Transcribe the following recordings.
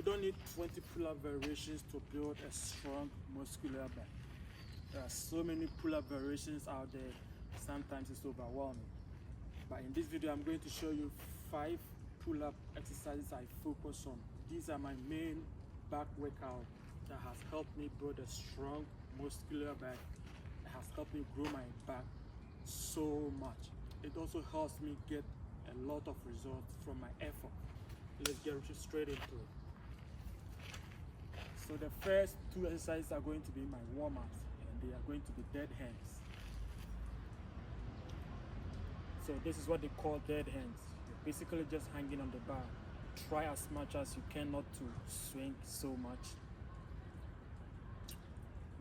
don't need 20 pull-up variations to build a strong muscular back. There are so many pull-up variations out there, sometimes it's overwhelming. But in this video, I'm going to show you 5 pull-up exercises I focus on. These are my main back workout that has helped me build a strong muscular back. It has helped me grow my back so much. It also helps me get a lot of results from my effort. Let's get straight into it. So the first 2 exercises are going to be my warm-ups, and they are going to be dead hands. So this is what they call dead hands. You're basically just hanging on the bar. Try as much as you can not to swing so much.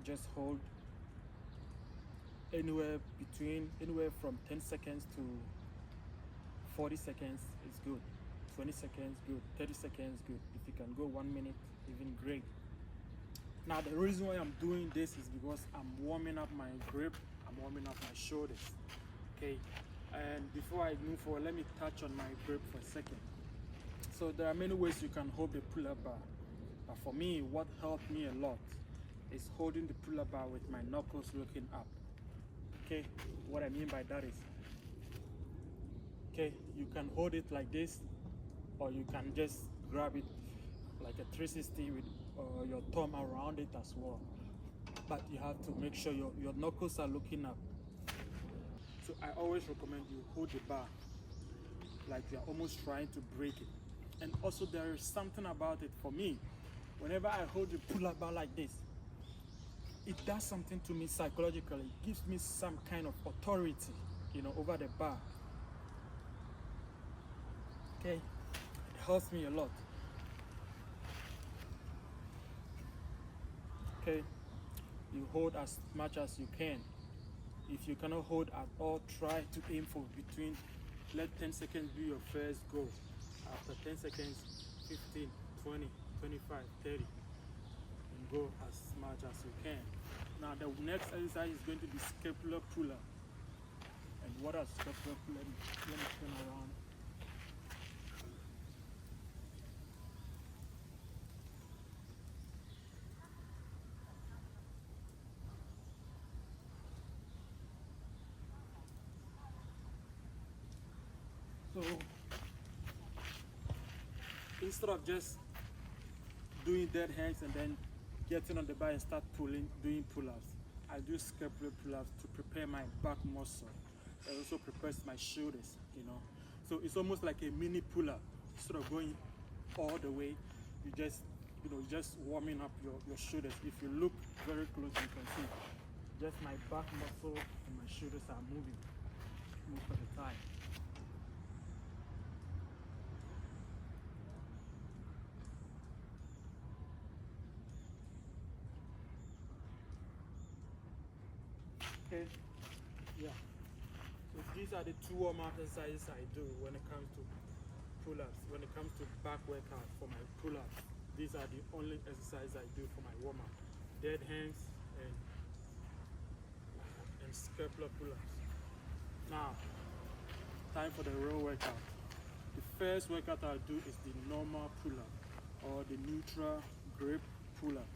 Just hold anywhere from 10 seconds to 40 seconds is good. 20 seconds good, 30 seconds good. If you can go 1 minute, even great. Now the reason why I'm doing this is because I'm warming up my grip, I'm warming up my shoulders. Okay, and before I move forward, let me touch on my grip for a second. So there are many ways you can hold the pull-up bar, but for me, what helped me a lot is holding the pull-up bar with my knuckles looking up. Okay, what I mean by that is, okay, you can hold it like this, or you can just grab it like a 360 with your thumb around it as well. But you have to make sure your knuckles are looking up. So I always recommend you hold the bar like you're almost trying to break it. And also there is something about it for me. Whenever I hold the pull-up bar like this, it does something to me psychologically. It gives me some kind of authority, over the bar. Okay, it helps me a lot. Okay, you hold as much as you can. If you cannot hold at all, try to aim for between, let 10 seconds be your first goal. After 10 seconds, 15, 20, 25, 30, and go as much as you can. Now the next exercise is going to be scapular pull-up. And what are scapular pull-up? Let me turn around. So instead of just doing dead hangs and then getting on the bar and start doing pull-ups, I do scapular pull-ups to prepare my back muscle. It also prepares my shoulders, So it's almost like a mini pull-up. Instead of going all the way, you just warming up your shoulders. If you look very close, you can see just my back muscle and my shoulders are moving most of the time. Okay, yeah. So these are the 2 warm-up exercises I do when it comes to pull-ups. When it comes to back workout for my pull-ups, these are the only exercises I do for my warm-up: dead hangs and scapular pull-ups. Now, time for the real workout. The first workout I'll do is the normal pull-up, or the neutral grip pull-up.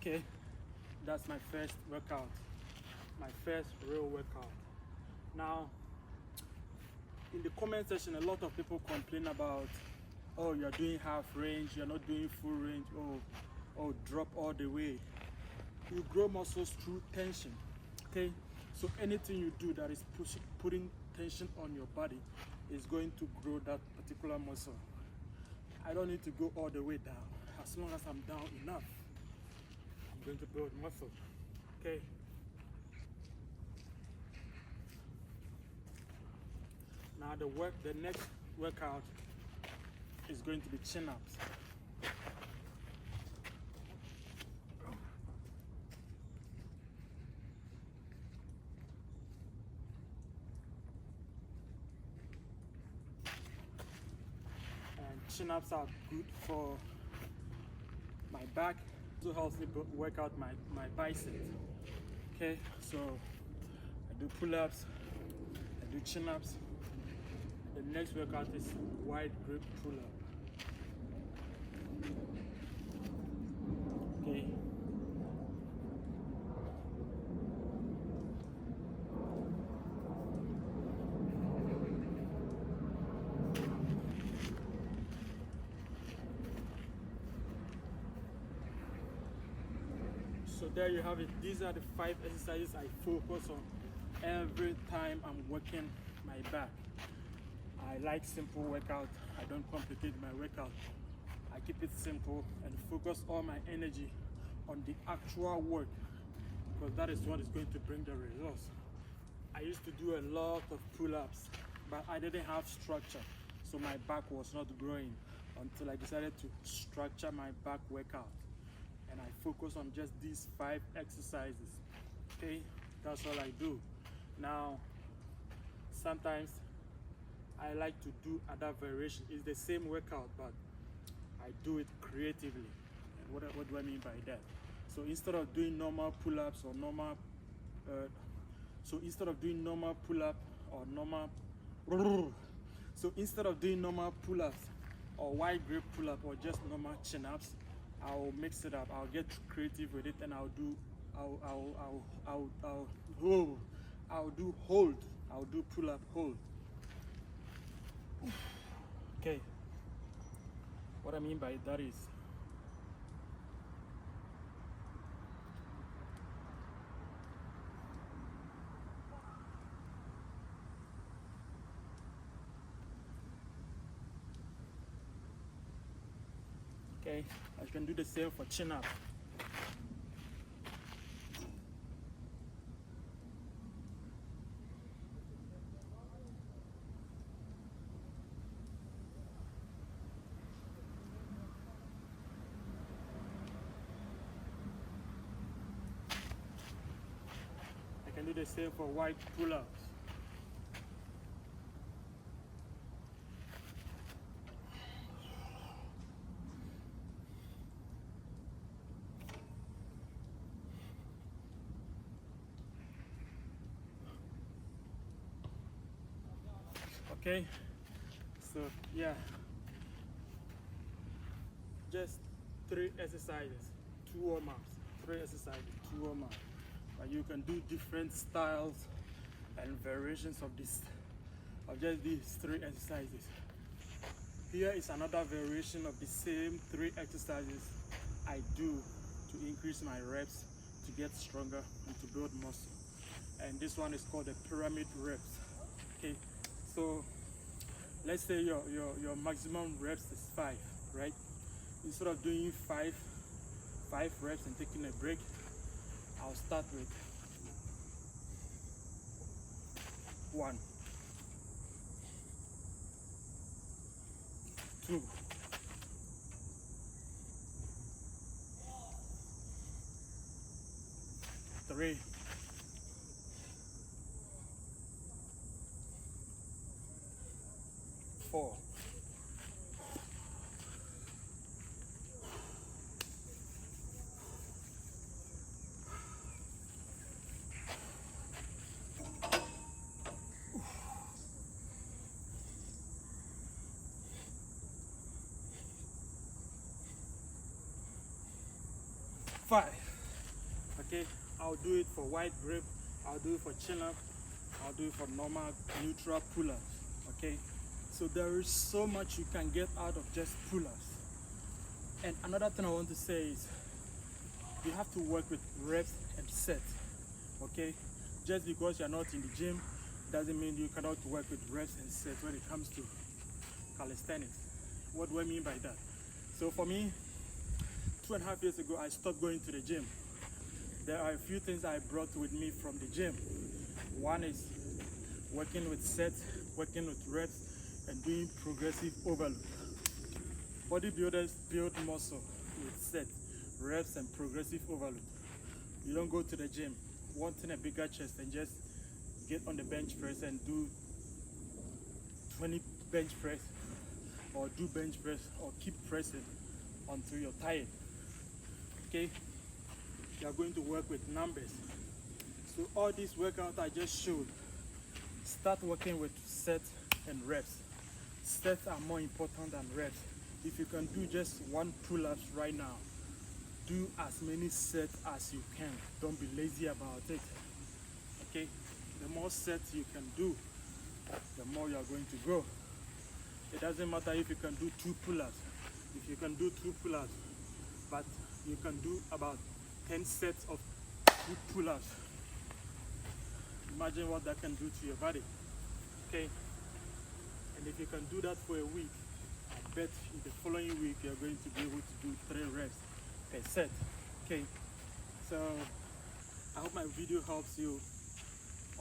Okay, that's my first workout, my first real workout. Now, in the comment section, a lot of people complain about, oh, you're doing half range, you're not doing full range, oh, drop all the way. You grow muscles through tension, okay? So anything you do that is putting tension on your body is going to grow that particular muscle. I don't need to go all the way down. As long as I'm down enough, I'm going to build muscle, okay? Now the next workout is going to be chin-ups. And chin-ups are good for my back. Also helps me work out my biceps. Okay, so I do pull-ups, I do chin-ups. The next workout is wide grip pull-up. Okay. So there you have it. These are the 5 exercises I focus on every time I'm working my back. I like simple workout. I don't complicate my workout. I keep it simple and focus all my energy on the actual work, because that is what is going to bring the results. I used to do a lot of pull-ups, but I didn't have structure, so my back was not growing until I decided to structure my back workout. And I focus on just these 5 exercises. Okay, that's all I do. Now, sometimes I like to do other variation. It's the same workout, but I do it creatively. And what do I mean by that? So instead of doing normal pull-ups or normal, or wide grip pull-up or just normal chin-ups, I'll mix it up. I'll get creative with it, and I'll do hold. I'll do pull-up hold. Okay. What I mean by that is, okay, I can do the same for chin-up. I can do the same for wide pull-ups. Okay, so yeah, just 3 exercises, 2 warm-ups, 3 exercises, 2 warm-ups. But you can do different styles and variations of just these 3 exercises. Here is another variation of the same 3 exercises I do to increase my reps, to get stronger and to build muscle. And this one is called the pyramid reps. Okay, so let's say your maximum reps is 5, right? Instead of doing 5 reps and taking a break, I'll start with 1, 2, 3, 4, 5. Okay, I'll do it for wide grip, I'll do it for chin-up, I'll do it for normal neutral pull-ups. Okay, so there is so much you can get out of just pull-ups. And another thing I want to say is, you have to work with reps and sets. Okay, just because you're not in the gym doesn't mean you cannot work with reps and sets when it comes to calisthenics. What do I mean by that? So for me, 2.5 years ago, I stopped going to the gym. There are a few things I brought with me from the gym. One is working with sets, working with reps, and doing progressive overload. Bodybuilders build muscle with sets, reps, and progressive overload. You don't go to the gym wanting a bigger chest and just get on the bench press and do 20 bench press, or do bench press, or keep pressing until you're tired. Okay, you are going to work with numbers. So all these workouts I just showed, start working with sets and reps. Sets are more important than reps. If you can do just 1 pull-ups right now, do as many sets as you can. Don't be lazy about it. Okay, the more sets you can do, the more you are going to grow. It doesn't matter if you can do 2 pull-ups. If you can do 2 pull-ups, but you can do about 10 sets of 2 pull-ups, imagine what that can do to your body. Okay, and if you can do that for a week, I bet in the following week you're going to be able to do 3 reps per set. Okay, so I hope my video helps you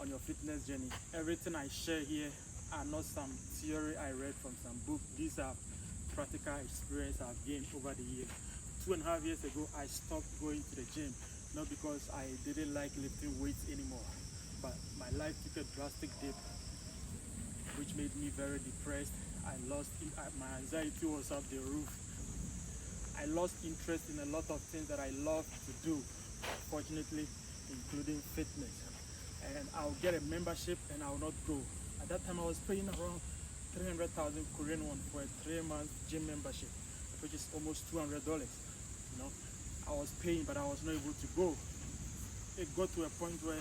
on your fitness journey. Everything I share here are not some theory I read from some book. These are practical experience I've gained over the years. 2.5 years ago, I stopped going to the gym, not because I didn't like lifting weights anymore, but my life took a drastic dip, which made me very depressed. My anxiety was up the roof. I lost interest in a lot of things that I love to do, fortunately, including fitness. And I'll get a membership and I'll not go. At that time, I was paying around 300,000 Korean won for a 3-month gym membership, which is almost $200. You know, I was paying, but I was not able to go. It got to a point where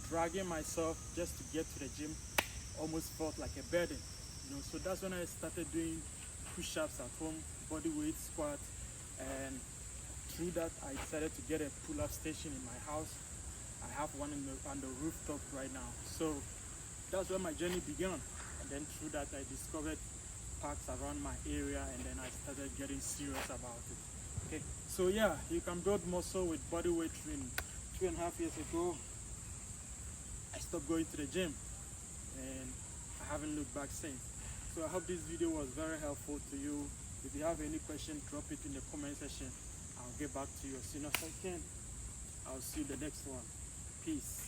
dragging myself just to get to the gym almost felt like a burden. You know, so that's when I started doing push-ups at home, body weight squats, and through that I decided to get a pull-up station in my house. I have one on the rooftop right now. So that's where my journey began. And then through that I discovered parks around my area, and then I started getting serious about it. Okay, so yeah, you can build muscle with body weight training. 2.5 years ago, I stopped going to the gym, and I haven't looked back since. So I hope this video was very helpful to you. If you have any question, drop it in the comment section. I'll get back to you as soon as I can. I'll see you in the next one. Peace.